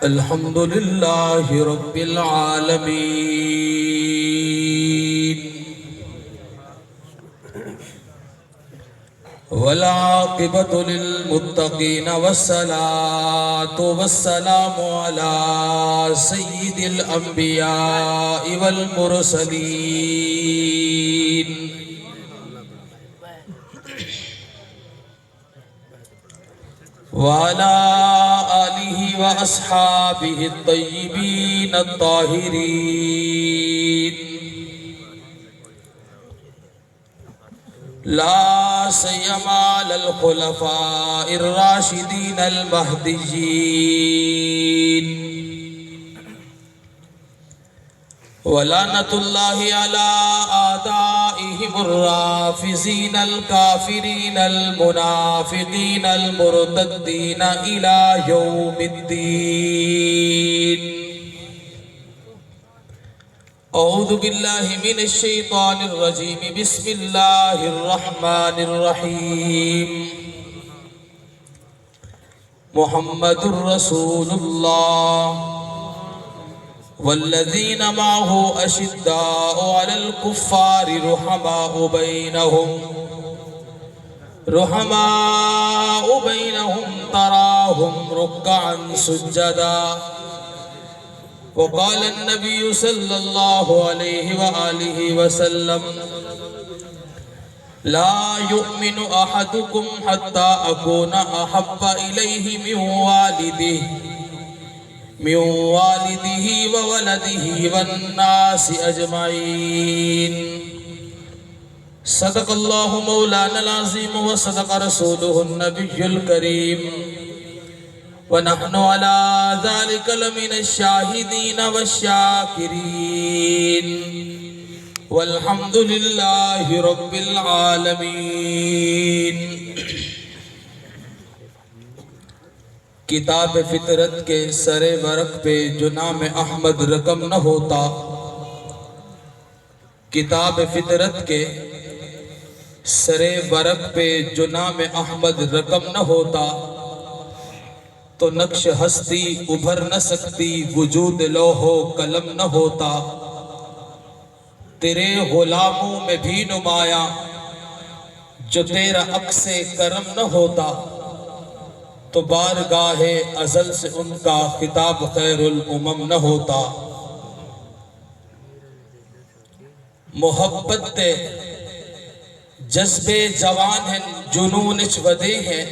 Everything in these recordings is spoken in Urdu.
الحمد لله رب العالمين والعاقبة للمتقين والصلاة والسلام على سيد الأنبياء والمرسلين وعلى آله وأصحابه الطيبين الطاهرين لا سيما على الخلفاء الراشدين المهديين ولعنة الله على أعدائهم الرافضين الكافرين المنافقين المرتدين إلى يوم الدين. أعوذ بالله من الشيطان الرجيم. بسم الله الرحمن الرحيم. محمد رسول الله والذين معه أشداء على الكفار رحماء بينهم تراهم ركعا سجدا. وقال النبي صلى الله عليه وآله وسلم لا يؤمن أحدكم حتى أكون أحب إليه من والده وولده والناس أجمعين. صدق الله مولانا العظيم وصدق رسوله النبي الكريم ونحن على ذلك لمن الشاهدين والشاكرين والحمد لله رب العالمين. کتاب فطرت کے سر ورق پہ جو نام احمد رقم نہ ہوتا، کتاب فطرت کے سر ورق پہ جو نام احمد رقم نہ ہوتا تو نقش ہستی ابھر نہ سکتی، وجود لوح و قلم نہ ہوتا. تیرے غلاموں میں بھی نمایاں جو تیرا عکس کرم نہ ہوتا تو بارگاہ ازل سے ان کا خطاب خیر الامم نہ ہوتا. محبت تے جذبے جوان ہیں جنون اچ ودے ہیں،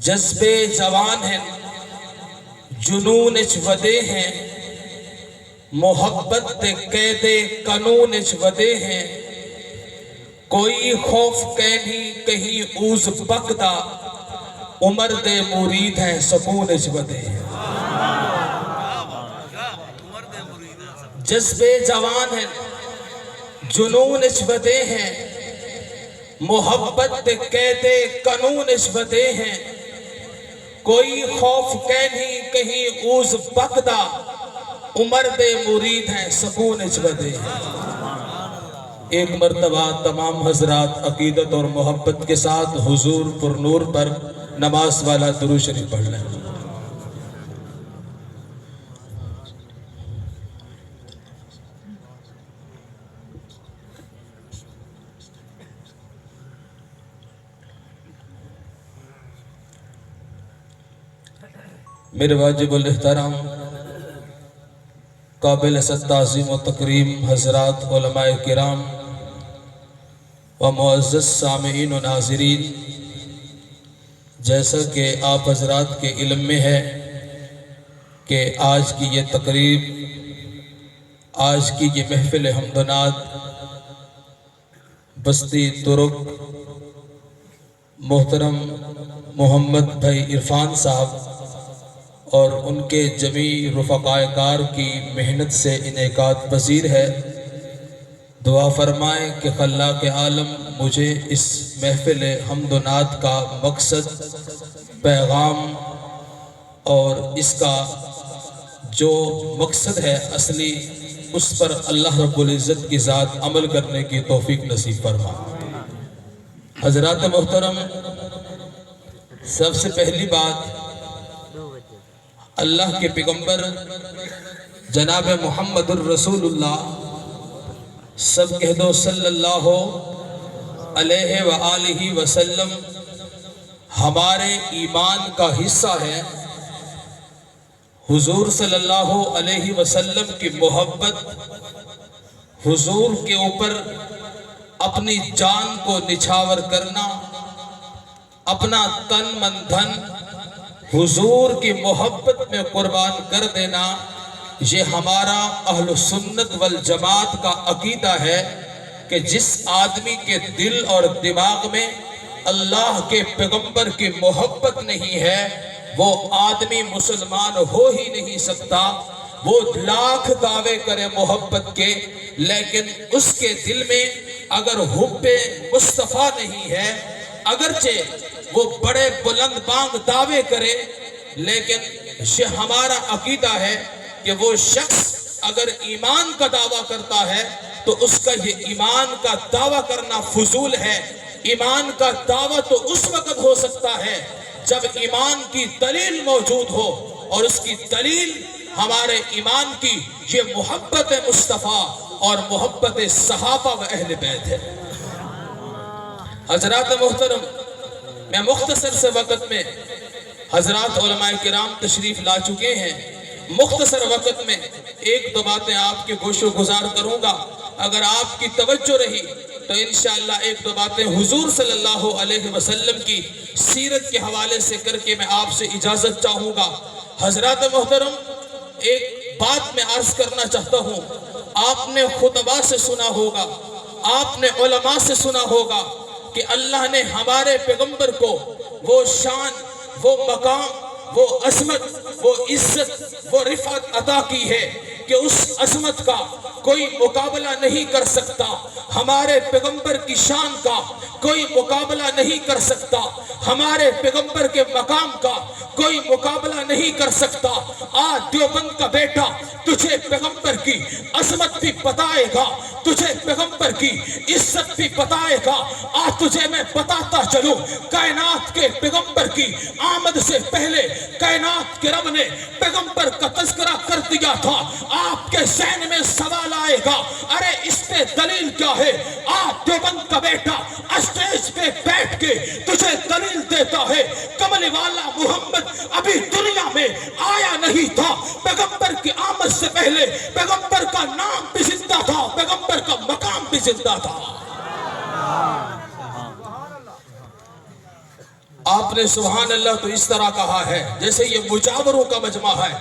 جذبے جوان ہیں جنون اچ ودے ہیں، محبت تے قید قانون اچ ودے ہیں. کوئی خوف کہیں کہیں اوز بکدا، عمر دے مرید ہیں سکون اچ ودے ہیں. جذبے جوان ہیں جنون اچ ودے ہیں، محبت تے قید قانون اچ ودے ہیں. کوئی خوف کہیں کہیں اوز بکدا، عمر دے مرید ہیں سکون اچ ودے ہیں. ایک مرتبہ تمام حضرات عقیدت اور محبت کے ساتھ حضور پر نور پر نماز والا درود شریف پڑھ لیں. میرے واجب الاحترام قابل تعظیم و تکریم حضرات علماء کرام و معزز سامعین و ناظرین، جیسا کہ آپ حضرات کے علم میں ہے کہ آج کی یہ تقریب، آج کی یہ محفل حمد و نعت بستی ترک محترم محمد بھائی عرفان صاحب اور ان کے جمیع رفقائے کار کی محنت سے انعقاد پذیر ہے. دعا فرمائیں کہ خلاق عالم مجھے اس محفل حمد و نعت کا مقصد، پیغام اور اس کا جو مقصد ہے اصلی، اس پر اللہ رب العزت کی ذات عمل کرنے کی توفیق نصیب فرما. حضرات محترم، سب سے پہلی بات اللہ کے پیغمبر جناب محمد الرسول اللہ، سب کہہ دو صلی اللہ علیہ وآلہ وسلم، ہمارے ایمان کا حصہ ہے۔ حضور صلی اللہ علیہ وسلم کی محبت، حضور کے اوپر اپنی جان کو نچھاور کرنا، اپنا تن من دھن حضور کی محبت میں قربان کر دینا، یہ ہمارا اہل سنت والجماعت کا عقیدہ ہے کہ جس آدمی کے دل اور دماغ میں اللہ کے پیغمبر کی محبت نہیں ہے، وہ آدمی مسلمان ہو ہی نہیں سکتا۔ وہ لاکھ دعوے کرے محبت کے، لیکن اس کے دل میں اگر حب مصطفیٰ نہیں ہے، اگرچہ وہ بڑے بلند بانگ دعوے کرے، لیکن یہ ہمارا عقیدہ ہے کہ وہ شخص اگر ایمان کا دعویٰ کرتا ہے تو اس کا یہ ایمان کا دعویٰ کرنا فضول ہے۔ ایمان کا دعویٰ تو اس وقت ہو سکتا ہے جب ایمان کی دلیل موجود ہو، اور اس کی دلیل ہمارے ایمان کی یہ محبت مصطفیٰ اور محبت صحابہ و اہل بیت ہے۔ حضرات محترم، میں مختصر سے وقت میں، حضرات علماء کرام تشریف لا چکے ہیں، مختصر وقت میں ایک دو باتیں آپ کے گوش و گزار کروں گا۔ اگر آپ کی توجہ رہی تو انشاءاللہ ایک دو باتیں حضور صلی اللہ علیہ وسلم کی سیرت کے حوالے سے کر کے میں آپ سے اجازت چاہوں گا۔ حضرات محترم، ایک بات میں عرض کرنا چاہتا ہوں، آپ نے خطبہ سے سنا ہوگا، آپ نے علماء سے سنا ہوگا کہ اللہ نے ہمارے پیغمبر کو وہ شان، وہ مقام، وہ عظمت، وہ عزت، وہ رفعت عطا کی ہے کہ اس عظمت کا کوئی مقابلہ نہیں کر سکتا، ہمارے پیغمبر کی شان کا کوئی مقابلہ نہیں کر سکتا، ہمارے پیغمبر کے مقام کا کوئی مقابلہ نہیں کر سکتا۔ آج دیوبند کا بیٹا تجھے پیغمبر کی عظمت بھی بتائے گا، تجھے پیغمبر کی عزت بھی بتائے گا۔ آج تجھے میں بتاتا چلوں، کائنات کے پیغمبر کی آمد سے پہلے کائنات کے رب نے پیغمبر کا تذکرہ کر دیا تھا۔ آپ کے ذہن میں سوال آئے گا، ارے اس پہ دلیل کیا ہے؟ آج دیوبند کا بیٹا اسٹیج پہ بیٹھ کے تجھے دلیل دیتا ہے، کملی والا محمد ابھی دنیا میں آیا نہیں تھا، پیغمبر کی آمد سے پہلے پیغمبر کا نام بھی زندہ تھا، پیغمبر کا مقام بھی زندہ تھا۔ آپ نے سبحان اللہ تو اس طرح کہا ہے جیسے یہ مجاوروں کا مجمع ہے۔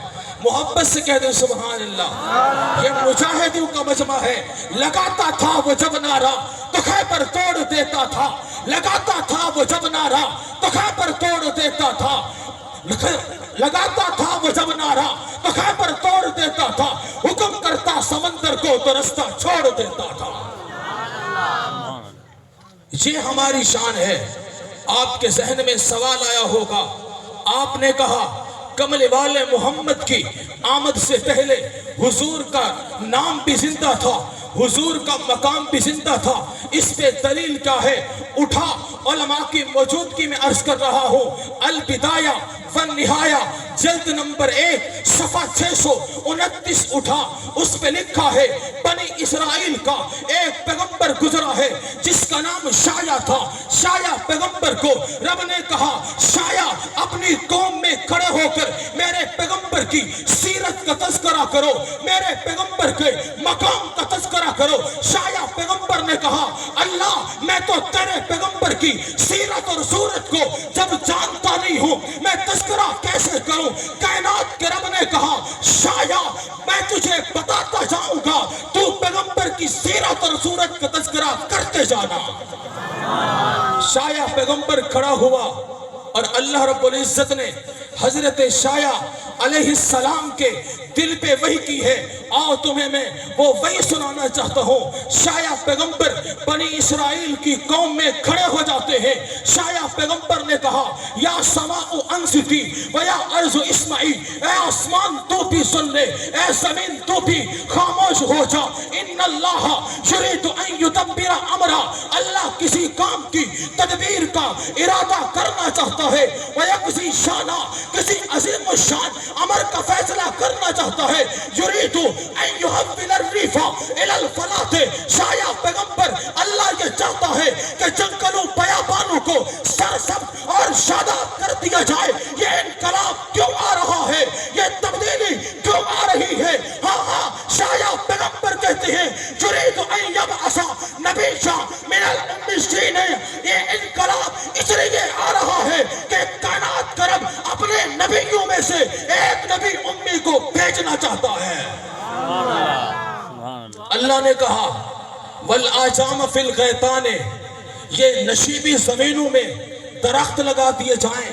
محبت سے کہہ دیں سبحان اللہ، یہ مجاہدوں کا مجمع ہے۔ لگاتا تھا وہ جب نعرہ تو خیبر توڑ دیتا تھا، لگاتا تھا وہ جب نعرہ تو خیبر توڑ دیتا تھا، لگاتا تھا وہ جب نعرہ تو خیبر توڑ دیتا تھا، حکم کرتا سمندر کو تو رستہ چھوڑ دیتا تھا۔ یہ ہماری شان ہے۔ آپ کے ذہن میں سوال آیا ہوگا، آپ نے کہا کمل والے محمد کی آمد سے پہلے حضور کا نام بھی زندہ تھا، حضور کا مقام بھی زندہ تھا، اس پہ دلیل کیا ہے؟ اٹھا، علماء کی موجودگی میں عرض کر رہا ہوں، البدایہ والنہایہ جلد نمبر 1 صفحہ 629 اٹھا، اس پہ لکھا ہے بنی اسرائیل کا ایک پیغمبر گزرا ہے جس کا نام شایا تھا۔ شایا پیغمبر کو رب نے کہا، شایا اپنی قوم میں کھڑے ہو کر میرے پیغمبر کی سیرت کا تذکرہ کرو، میرے پیغمبر کے مقام کا تذکرہ کرو۔ شایا پیغمبر نے کہا، اللہ میں تو تیرے پیغمبر کی سیرت اور صورت کو جب جانتا نہیں ہوں میں تذکرہ کیسے کروں؟ کائنات کے رب نے کہا، شایا میں تجھے بتاتا جاؤں گا، تو پیغمبر کی سیرت اور صورت کا تذکرہ کرتے جانا۔ شایا پیغمبر کھڑا ہوا اور اللہ رب العزت نے حضرت شایا علیہ السلام کے دل پہ وحی کی ہے، آؤ تمہیں میں وہ وحی سنانا چاہتا ہوں۔ شاید پیغمبر بنی اسرائیل کی قوم میں کھڑے ہو جاتے ہیں۔ شاید پیغمبر نے کہا یا سماء انصتی و یا ارض اسمعی، اے آسمان تو بھی سن لے، اے زمین تو بھی خاموش ہو جا۔ ان اللہ یرید ان یدبر امرا، اللہ کسی کام کی تدبیر کا ارادہ کرنا چاہتا ہے، ویقضی شانہ، کسی عظیم الشان امر کا فیصلہ کرنا چاہتا ہے۔ یرید ان یحول الریح الی الفلاۃ، شاید پیغمبر اللہ یہ چاہتا ہے کہ جنگلوں بیابانوں کو سرسبز اور شاداب کر دیا جائے۔ یہ انقلاب کیوں آ رہا ہے؟ یہ تبدیلی کیوں آ رہی ہے؟ ہاں شاید پیغمبر کہتے ہیں یرید ان یبعث نبیا من الامین، یہ انقلاب اس لیے آ رہا ہے کہ کائنات کا رب اپنے نبیوں میں سے ایک نبی امی کو بھیجنا چاہتا ہے۔ اللہ نے کہا والآجام فی الغیطان، یہ نشیبی زمینوں میں درخت لگا دیے جائیں،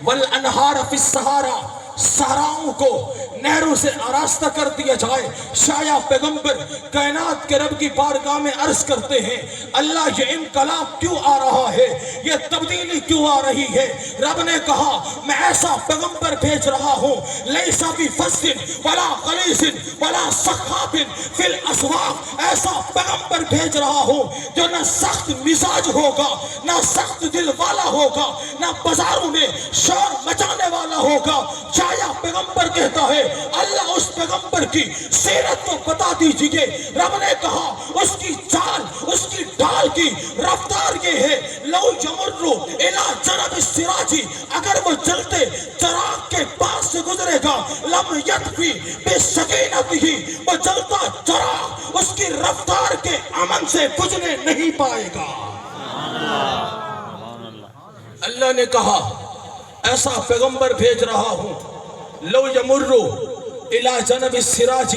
والانہار فی الصحارا، صحراؤں کو نہروں سے آراستہ کر دیا جائے۔ شاید پیغمبر کائنات کے رب کی بارگاہ میں عرض کرتے ہیں اللہ یہ انقلاب کیوں آ رہا ہے؟ یہ تبدیلی کیوں آ رہی ہے؟ رب نے کہا میں ایسا پیغمبر بھیج رہا ہوں لیس بفظ ولا غلیظ ولا سخاب فی الاسواق، ایسا پیغمبر بھیج رہا ہوں جو نہ سخت مزاج ہوگا، نہ سخت دل والا ہوگا، نہ بازاروں میں شور مچانے والا ہوگا۔ شاید پیغمبر کہتا ہے اللہ اس پیغمبر کی سیرت کو بتا دیجئے۔ رب نے کہا اس کی چال، اس کی ڈھال کی رفتار یہ ہے لو یمرو الی جنب السراج، اگر وہ جلتے چراغ کے پاس سے گزرے گا، لم یطفی بسکینتہ، وہ جلتا چراغ اس کی رفتار کے امن سے بجھنے نہیں پائے گا۔ اللہ نے کہا ایسا پیغمبر بھیج رہا ہوں لو یمرو الی جنب السراج،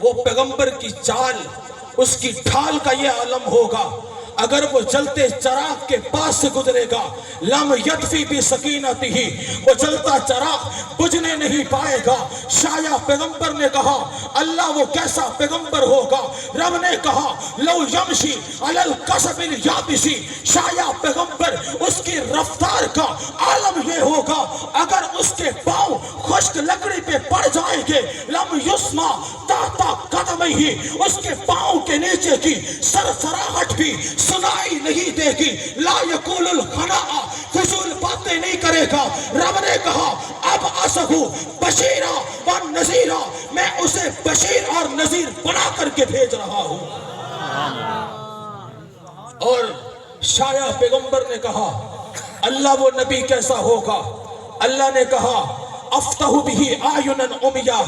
وہ پیغمبر کی چال، اس کی ڈھال کا یہ علم ہوگا اگر وہ جلتے چراغ کے پاس سے گزرے گا، لم یطفی بسکینتہ، وہ جلتا چراغ بجھنے نہیں پائے گا۔ شاید پیغمبر نے کہا اللہ وہ کیسا پیغمبر ہوگا؟ رب نے کہا لو یمشی علی القصب الیابس، شاید پیغمبر اس کی رفتار کا عالم یہ ہوگا اگر اس کے پاؤں خشک لکڑی پہ پڑ جائیں گے، لم یسمع تحت قدمہ، اس کے پاؤں کے نیچے کی سرسراہٹ بھی سنائی نہیں دے گی، لا یقول الخناء، فضول باتیں نہیں کرے گا۔ رب نے کہا اب اسہو بشیرا و نذیرا، میں اسے بشیر اور نذیر بنا کر کے بھیج رہا ہوں۔ اور شاید پیغمبر نے کہا اللہ وہ نبی کیسا ہوگا؟ اللہ نے کہا افتح بھی اعینا عمیا،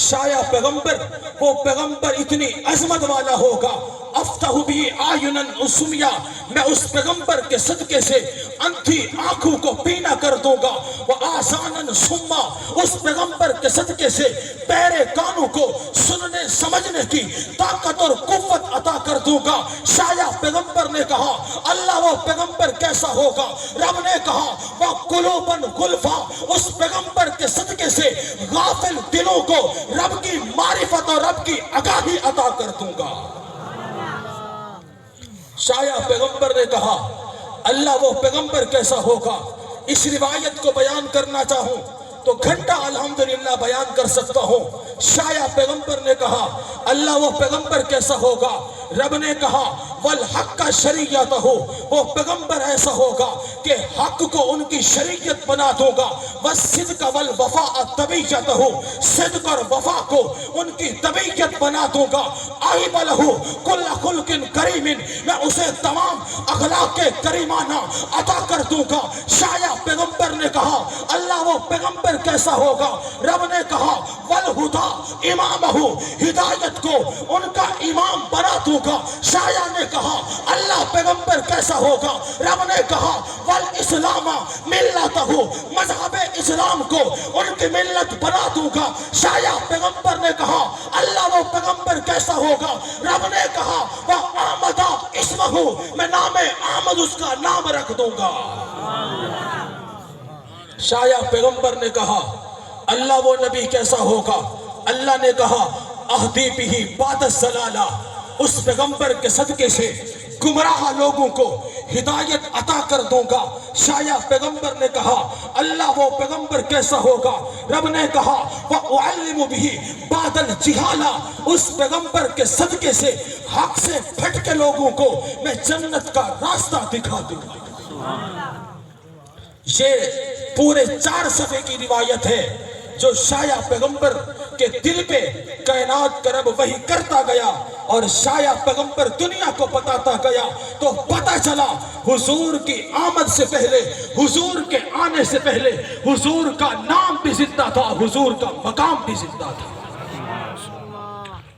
شاید پیغمبر وہ پیغمبر اتنی عظمت والا ہوگا، افتح بھی اعینا عمیا، میں اس پیغمبر کے صدقے سے اندھی آنکھوں کو بینا کر دوں گا، وآذانا صما، اس پیغمبر کے صدقے سے بہرے کانوں کو سننے سمجھنے کی طاقت اور قوت عطا کر دوں گا۔ شاید پیغمبر نے کہا اللہ وہ پیغمبر کیسا ہوگا؟ رب نے کہا وقلوبا غلفا، اس پیغمبر کے صدقے سے غافل دلوں کو رب کی معرفت اور رب کی آگاہی عطا کر دوں گا۔ شاید پیغمبر نے کہا اللہ وہ پیغمبر کیسا ہوگا؟ اس روایت کو بیان کرنا چاہوں تو گھنٹہ الحمدللہ بیان کر سکتا ہوں۔ شاید پیغمبر نے کہا اللہ وہ پیغمبر کیسا ہوگا؟ رب نے کہا والحق شریعتہ، وہ پیغمبر ایسا ہوگا کہ حق کو ان کی شریعت بنا دوں گا، والصدق والوفاء طبیعتہ، صدق اور وفا کو ان کی طبیعت بنا دوں گا، اہب لہ کل خلق کریم، میں اسے تمام اخلاق کریمانہ عطا کر دوں گا۔ شاید پیغمبر نے کہا اللہ وہ پیغمبر کیسا ہوگا؟ رب نے کہا والہدا امامہ، ہدایت کو ان کا امام بنا دوں گا۔ شاید نے کہا اللہ پیغمبر کیسا ہوگا؟ رب نے کہا والاسلام ملتہ، مذہب اسلام کو ان کی ملت بنا دوں گا۔ شاید پیغمبر نے کہا اللہ وہ پیغمبر کیسا ہوگا؟ رب نے کہا وآمد اسمہ، میں نام احمد اس کا نام رکھ دوں گا۔ شاید پیغمبر نے کہا اللہ وہ نبی کیسا ہوگا؟ اللہ نے کہا اہدی بھی بعد الضلالہ، اس پیغمبر کے صدقے سے گمراہ لوگوں کو ہدایت عطا کر دوں گا۔ شایا پیغمبر نے کہا اللہ وہ پیغمبر کیسا ہوگا؟ رب نے کہا وَأُعَلِّمُ بِهِ بَعْدَ الْجِهَالَةِ، اس پیغمبر کے صدقے سے حق سے پھٹ کے لوگوں کو میں جنت کا راستہ دکھا دوں گا۔ یہ پورے 4 صفحے کی روایت ہے جو شایع پیغمبر کے دل پہ کائنات کا رب وحی کرتا گیا اور شایع پیغمبر دنیا کو بتاتا گیا تو پتہ چلا حضور کی آمد سے پہلے، حضور کے آنے سے پہلے حضور کا نام بھی زندہ تھا، حضور کا مقام بھی زندہ تھا۔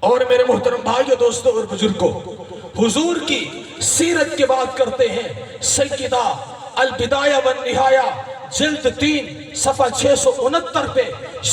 اور میرے محترم بھائیو، دوستو اور بزرگوں، حضور کی سیرت کی بات کرتے ہیں۔ سیدہ البدایہ والنہایہ جلد 3 صفحہ 669 پہ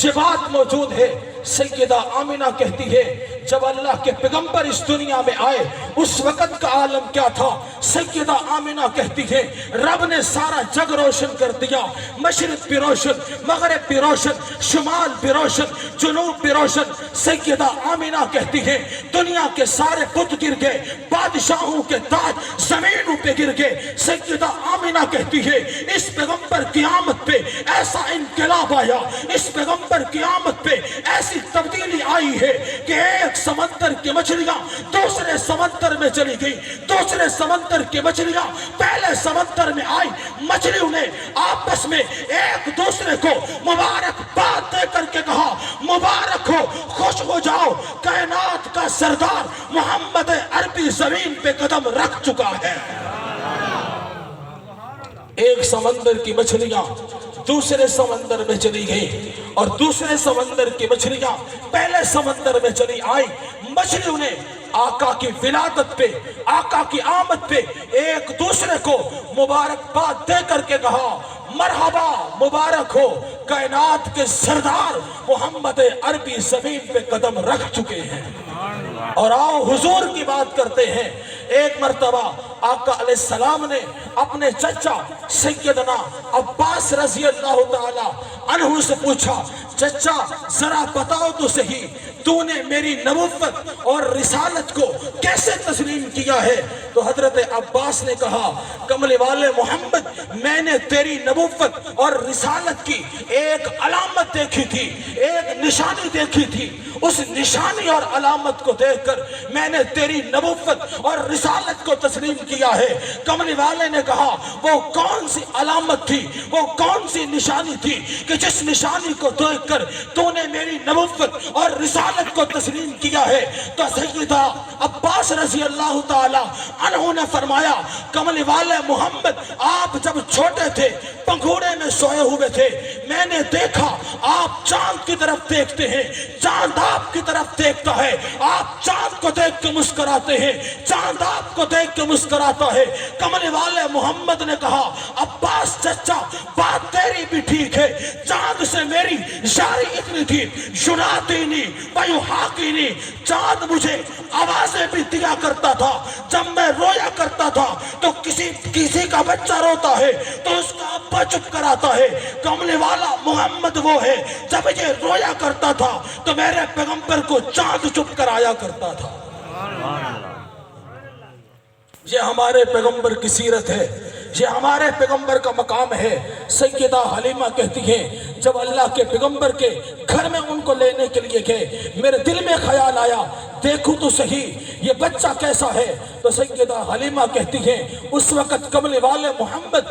یہ بات موجود ہے۔ سیدہ آمینہ کہتی ہے جب اللہ کے پیغمبر اس دنیا میں آئے اس وقت کا عالم کیا تھا؟ سیدہ آمینہ کہتی ہے رب نے سارا جگ روشن کر دیا، مشرق بھی روشن، مغرب بھی روشن، شمال بھی روشن، جنوب بھی روشن۔ سیدہ آمینہ کہتی ہے دنیا کے سارے بت گر گئے، بادشاہوں کے تاج زمینوں پہ گر گئے۔ سیدہ آمینہ کہتی ہے اس پیغمبر کی آمد پہ ایسا انقلاب آیا، اس پیغمبر کی آمد پہ ایسی تبدیلی آئی ہے کہ ایک سمندر کی مچھلیاں دوسرے سمندر میں چلی گئی، دوسرے سمندر کی مچھلیاں پہلے سمندر میں آئی، مچھلیوں نے آپس میں ایک دوسرے کو مبارک باد دے کر کے کہا مبارک ہو، خوش ہو جاؤ، کائنات کا سردار محمد عربی زمین پہ قدم رکھ چکا ہے۔ ایک سمندر کی مچھلیاں دوسرے سمندر میں چلی گئی اور دوسرے سمندر کی مچھلیاں پہلے سمندر میں چلی آئی۔ مچھلیوں نے آقا کی ولادت پہ، آقا کی آمد پہ ایک دوسرے کو مبارکباد دے کر کے کہا مرحبا، مبارک ہو، کائنات کے سردار محمد عربی زمین پہ قدم رکھ چکے ہیں۔ اور آؤ حضور کی بات کرتے ہیں۔ ایک مرتبہ آقا علیہ السلام نے اپنے چچا سیدنا عباس رضی اللہ تعالی عنہ سے پوچھا چچا ذرا بتاؤ تو صحیح تو نے میری نبوت اور رسالت کو کیسے تسلیم کیا ہے؟ تو حضرت عباس نے کہا کملی والے محمد میں نے تیری نبوت اور رسالت کی ایک علامت دیکھی تھی، ایک نشانی دیکھی تھی، اس نشانی اور علامت کو دیکھ کر میں نے تیری نبوت اور رسالت کو تسلیم کیا ہے۔ کملی والے نے کہا وہ کون سی علامت تھی، وہ کون سی نشانی تھی کہ جس نشانی کو دیکھ کر تو نے میری نبوت اور رسالت کو تسلیم کیا ہے؟ تو سیدہ عباس رضی اللہ تعالی عنہ نے فرمایا کملی والے محمد آپ جب چھوٹے تھے پنگھوڑے میں سوئے ہوئے تھے، میں نے دیکھا آپ چاند کی طرف دیکھتے ہیں، چاند آپ کی طرف دیکھتا ہے، آپ چاند کو دیکھ کے مسکراتے ہیں، چاند آپ کو دیکھ کے مسکراتا ہے۔ کملی والے محمد نے کہا عباس چچا بات تیری بھی ٹھیک ہے، چاند سے میری یاری اتنی تھی ینادینی ویحاکینی، چاند مجھے آوازیں بھی دیا کرتا تھا، جب میں رویا کرتا تھا تو کسی کا بچہ روتا ہے تو اس کا ابا چپ کراتا ہے، کملی والا محمد وہ ہے جب یہ رویا کرتا تھا تو میرے پیغمبر کو چاند چپ کرایا کرتا تھا۔ یہ ہمارے پیغمبر کی سیرت ہے، یہ ہمارے پیغمبر کا مقام ہے۔ سیدہ حلیمہ کہتی ہیں جب اللہ کے پیغمبر کے گھر میں ان کو لینے کے لیے گئے میرے دل میں خیال آیا دیکھو تو صحیح یہ بچہ کیسا ہے۔ تو سیدہ حلیمہ کہتی ہیں اس وقت کملی والے محمد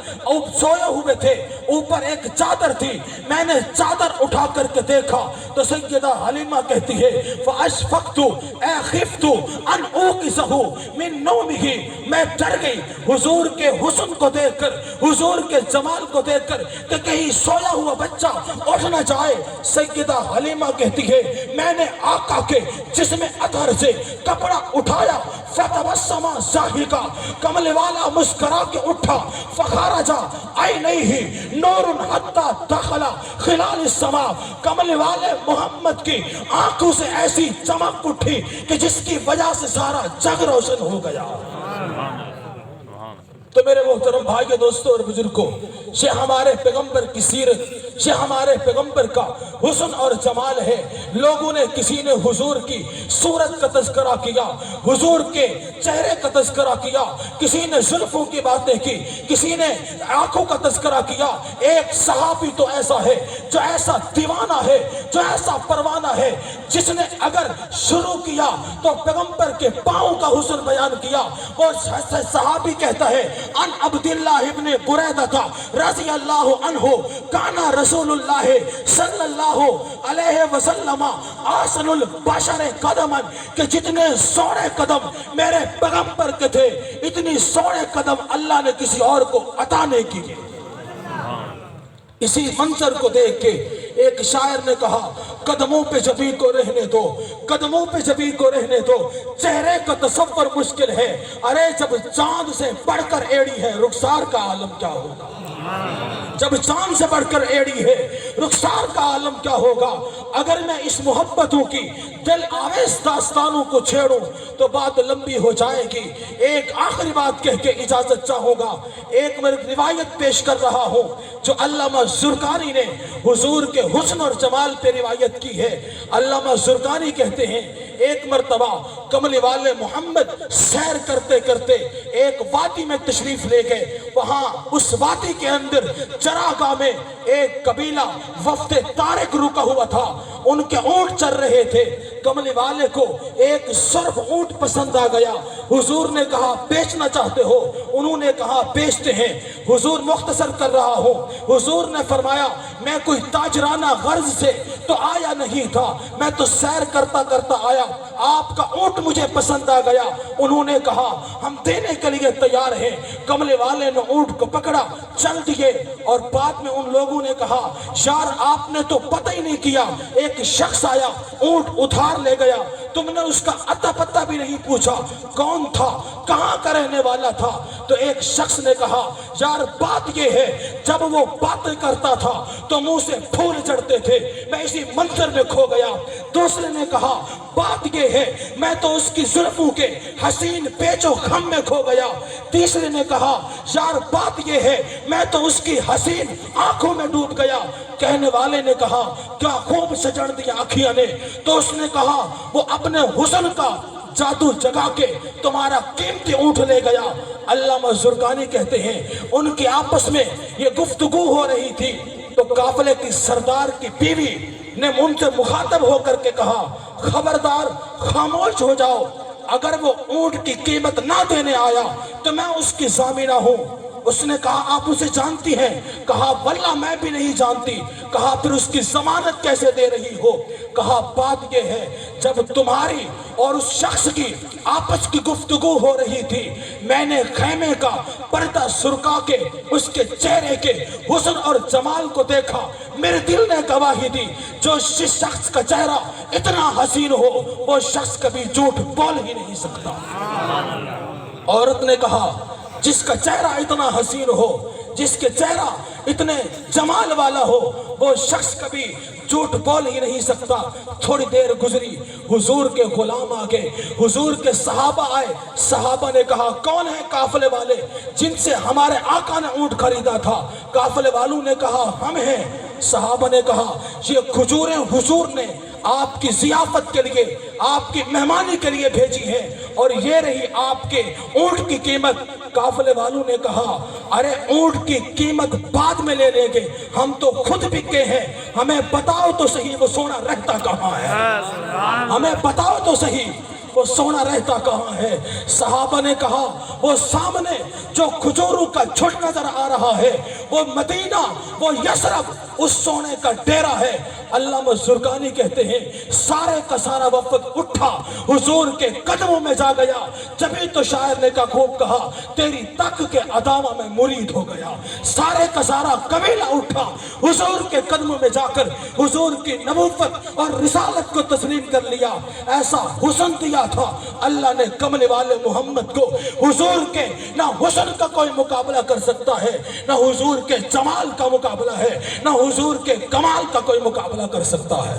سوئے ہوئے تھے، اوپر ایک چادر تھی، میں نے چادر اٹھا کر کے دیکھا تو سیدہ حلیمہ کہتی ہے فَأَشْفَقْتُ اَخِفْتُ أَنْ أُوقِظَهُ مِنْ نَوْمِهِ، میں ڈر گئی حضور کے حسن کو دیکھ کر، حضور کے جمال کو دیکھ کر کہ کہیں سویا ہوا بچہ اٹھ نہ جائے۔ سیدہ حلیمہ کہتی ہے میں نے آقا کے جسم اطہر سے کپڑا اٹھایا فَتَبَسَّمَ ضَاحِكًا، کملی والا مسکرا کے اٹھا فَخَرَجَ عَيْنَيْهِ نُورٌ حَتَّى دَخَلَ خِلَالِ السَّمَاءِ، کملی والے محمد کی آنکھوں سے ایسی چمک اٹھی کہ جس کی وجہ سے سارا جگ روشن ہو گیا۔ تو میرے محترم بھائیو دوستو اور بزرگوں، یہ ہمارے پیغمبر کی سیرت یہ ہمارے پیغمبر کا حسن اور جمال ہے۔ لوگوں نے، کسی نے حضور کی صورت کا تذکرہ کیا، حضور کے چہرے کا تذکرہ کیا، کسی نے زلفوں کی باتیں کی، کسی نے آنکھوں کا تذکرہ کیا۔ ایک صحابی تو ایسا ہے جو ایسا دیوانہ ہے، جو ایسا پروانہ ہے، جس نے اگر شروع کیا تو پیغمبر کے پاؤں کا حسن بیان کیا۔ وہ صحابی کہتا ہے ان عبداللہ ابن بریدہ رضی اللہ عنہ کانا رسول اللہ صلی اللہ علیہ وسلم آسن البشر قدما، کہ جتنے سونے قدم میرے پیغمبر کے تھے اتنی سونے قدم اللہ نے کسی اور کو عطا نہیں کیے۔ اسی منظر کو دیکھ کے ایک شاعر نے کہا قدموں پہ جبی کو رہنے دو، قدموں پہ جبی کو رہنے دو، چہرے کا تصور مشکل ہے، ارے جب چاند سے بڑھ کر ایڑی ہے رخسار کا عالم کیا ہوگا۔ جب چاند سے بڑھ کر ایڑی ہے رخسار کا عالم کیا ہوگا۔ اگر میں اس محبتوں کی دل آویز داستانوں کو چھیڑوں تو بات لمبی ہو جائے گی۔ ایک آخری بات کہہ کے اجازت چاہوں گا۔ ایک میں روایت پیش کر رہا ہوں جو علامہ زرقانی نے حضور کے حسن اور جمال پہ روایت کی ہے۔ علامہ زرقانی کہتے ہیں ایک مرتبہ کملی والے محمد سیر کرتے کرتے ایک وادی میں تشریف لے گئے۔ وہاں اس وادی کے اندر چراگاہ میں ایک قبیلہ وفد طارق رکا ہوا تھا، ان کے اونٹ چر رہے تھے۔ کملی والے کو ایک سرخ اونٹ پسند آ گیا۔ حضور نے کہا بیچنا چاہتے ہو؟ انہوں نے کہا بیچتے ہیں۔ حضور مختصر کر رہا ہوں، حضور نے فرمایا میں کوئی تاجرانہ غرض سے تو آیا نہیں تھا، میں تو سیر کرتا کرتا آیا، آپ کا اونٹ مجھے پسند آ گیا۔ انہوں نے کہا ہم دینے کے لیے تیار ہیں۔ کملے والے نے اونٹ کو پکڑا، چل دیے، اور بعد میں ان لوگوں نے کہا یار آپ نے تو پتہ ہی نہیں کیا، ایک شخص آیا اونٹ ادھار لے گیا، تم نے اس کا اتا پتہ بھی نہیں پوچھا کون تھا، کہاں کا رہنے والا تھا۔ تو ایک شخص نے کہا یار بات یہ ہے جب وہ باتیں کرتا تھا تو منہ سے پھول جڑتے تھے، میں اسی منظر میں کھو گیا۔ دوسرے نے کہا بات یہ ہے میں تو اس کی زلفوں کے حسین پیچ و خم میں کھو گیا۔ تیسرے نے کہا یار بات یہ ہے میں تو اس کی حسین آنکھوں میں ڈوب گیا۔ کہنے والے نے کہا کیا خوب سجڑ دیا آنکھیاں نے۔ تو اس نے کہا وہ اپنے حسن کا جادو جگا کے تمہارا قیمتی اونٹ لے گیا۔ علامہ زرقانی کہتے ہیں ان کے آپس میں یہ گفتگو ہو رہی تھی تو قافلے کی سردار کی بیوی نے ان سے مخاطب ہو کر کے کہا خبردار خاموش ہو جاؤ، اگر وہ اونٹ کی قیمت نہ دینے آیا تو میں اس کی ضامنہ ہوں۔ اس نے کہا آپ اسے جانتی ہیں؟ کہا واللہ میں بھی نہیں جانتی۔ کہا پھر اس کی ضمانت کیسے دے رہی ہو؟ کہا بات یہ ہے جب تمہاری اور اس شخص کی آپس کی گفتگو ہو رہی تھی میں نے خیمے کا پردہ سرکا کے اس کے چہرے کے حسن اور جمال کو دیکھا، میرے دل نے گواہی دی جو جس شخص کا چہرہ اتنا حسین ہو وہ شخص کبھی جھوٹ بول ہی نہیں سکتا۔ عورت نے کہا جس کا چہرہ اتنا حسین ہو، جس کے چہرہ اتنے جمال والا ہو وہ شخص کبھی جھوٹ بول ہی نہیں سکتا۔ تھوڑی دیر گزری، حضور کے غلام آگے، حضور کے صحابہ آئے۔ صحابہ نے کہا کون ہے قافلے والے جن سے ہمارے آقا نے اونٹ خریدا تھا؟ قافلے والوں نے کہا ہم ہیں۔ صحابہ نے کہا یہ کھجوریں حضور نے آپ کی ضیافت کے لیے، آپ کی مہمانی کے لیے بھیجی ہیں، اور یہ رہی آپ کے اونٹ کی قیمت۔ قافلے والوں نے کہا ارے اونٹ کی قیمت بعد میں لے لیں گے، ہم تو خود بکے ہیں، ہمیں بتاؤ تو صحیح وہ سونا رہتا کہاں ہے، ہمیں بتاؤ تو صحیح وہ سونا رہتا کہاں ہے۔ صحابہ نے کہا وہ سامنے جو کھجوروں کا جھٹ نظر آ رہا ہے وہ مدینہ، وہ یثرب اس سونے کا ڈیرا ہے۔ علامہ زرقانی کہتے ہیں سارے کا سارا وفد اٹھا حضور کے قدموں میں جا گیا۔ جبھی تو شاعر نے کا خوب کہا تیری تک کے ادامہ میں مرید ہو گیا۔ سارے کا سارا قبیلہ اٹھا حضور کے قدموں میں جا کر حضور کی نبوت اور رسالت کو تسلیم کر لیا۔ ایسا حسن دیا تھا اللہ نے کملے والے محمد کو، حضور کے نہ حسن کا کوئی مقابلہ کر سکتا ہے، نہ حضور کے جمال کا مقابلہ ہے، نہ حضور کے کمال کا کوئی مقابلہ کر سکتا ہے۔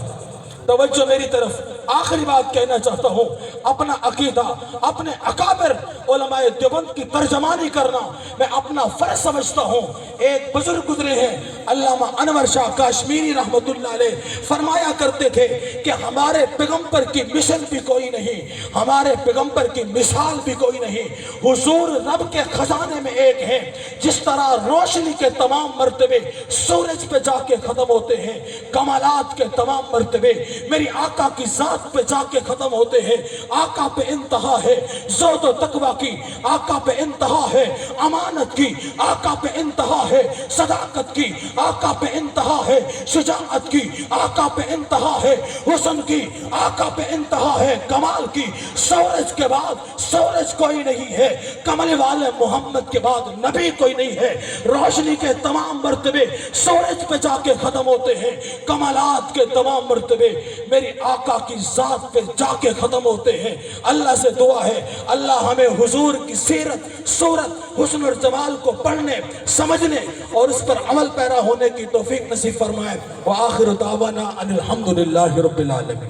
توجہ میری طرف، آخری بات کہنا چاہتا ہوں، اپنا عقیدہ اپنے اکابر علماء دیوبند کی ترجمانی کرنا میں اپنا فرض سمجھتا ہوں۔ ایک بزرگ گزرے ہیں علامہ انور شاہ کاشمیری رحمت اللہ علیہ، فرمایا کرتے تھے کہ ہمارے پیغمبر کی مشن بھی کوئی نہیں، ہمارے پیغمبر کی مثال بھی کوئی نہیں، حضور رب کے خزانے میں ایک ہیں۔ جس طرح روشنی کے تمام مرتبے سورج پہ جا کے ختم ہوتے ہیں، کمالات کے تمام مرتبے میری آقا کی ذات پہ جا کے ختم ہوتے ہیں۔ آقا پہ انتہا ہے زہد و تقوی کی، آقا پہ انتہا ہے امانت کی، آقا پہ انتہا ہے صداقت کی، آقا پہ انتہا ہے شجاعت کی، آقا پہ انتہا ہے حسن کی، آقا پہ انتہا ہے کمال کی۔ سورج کے بعد سورج کوئی نہیں ہے، کمل والے محمد کے بعد نبی کوئی نہیں ہے۔ روشنی کے تمام مرتبے سورج پہ جا کے ختم ہوتے ہیں، کمالات کے تمام مرتبے میری آقا کی ذات پہ جا کے ختم ہوتے ہیں۔ اللہ سے دعا ہے اللہ ہمیں حضور کی سیرت، صورت، حسن اور جمال کو پڑھنے، سمجھنے اور اس پر عمل پیرا ہونے کی توفیق نصیب فرمائے۔ وآخر دعوانا ان الحمدللہ رب العالمین۔